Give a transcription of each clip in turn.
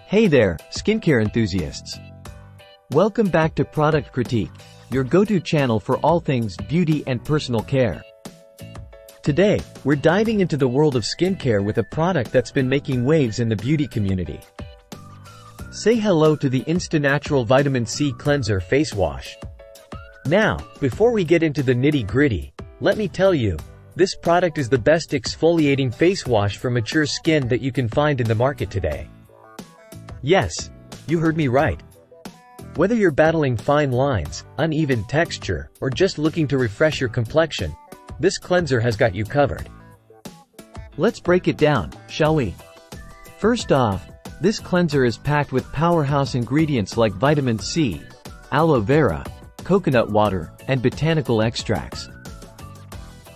Hey there, skincare enthusiasts. Welcome back to Product Critique, your go-to channel for all things beauty and personal care. Today, we're diving into the world of skincare with a product that's been making waves in the beauty community. Say hello to the InstaNatural Vitamin C Cleanser Face Wash. Now, before we get into the nitty-gritty, let me tell you, this product is the best exfoliating face wash for mature skin that you can find in the market today. Yes, you heard me right. Whether you're battling fine lines, uneven texture, or just looking to refresh your complexion, this cleanser has got you covered. Let's break it down, shall we? First off, this cleanser is packed with powerhouse ingredients like vitamin C, aloe vera, coconut water, and botanical extracts.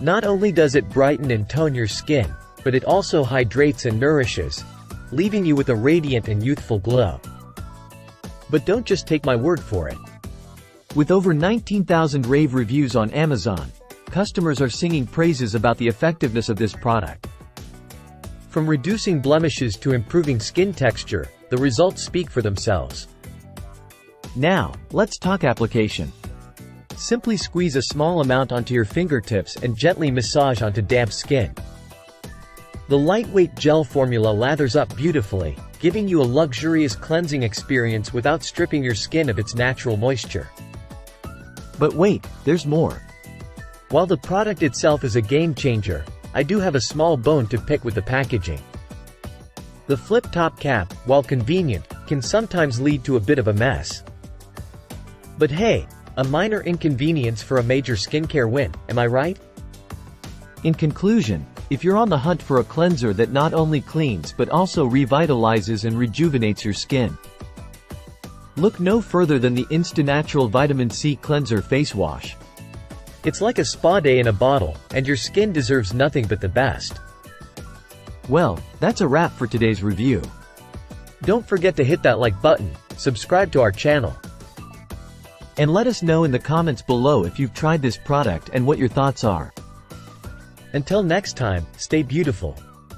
Not only does it brighten and tone your skin, but it also hydrates and nourishes, leaving you with a radiant and youthful glow. But don't just take my word for it. With over 19,000 rave reviews on Amazon, customers are singing praises about the effectiveness of this product. From reducing blemishes to improving skin texture, the results speak for themselves. Now, let's talk application. Simply squeeze a small amount onto your fingertips and gently massage onto damp skin. The lightweight gel formula lathers up beautifully, giving you a luxurious cleansing experience without stripping your skin of its natural moisture. But wait, there's more. While the product itself is a game changer, I do have a small bone to pick with the packaging. The flip-top cap, while convenient, can sometimes lead to a bit of a mess. But hey, a minor inconvenience for a major skincare win, am I right? In conclusion, if you're on the hunt for a cleanser that not only cleans but also revitalizes and rejuvenates your skin, look no further than the InstaNatural Vitamin C Cleanser Face Wash. It's like a spa day in a bottle, and your skin deserves nothing but the best. Well, that's a wrap for today's review. Don't forget to hit that like button, subscribe to our channel, and let us know in the comments below if you've tried this product and what your thoughts are. Until next time, stay beautiful.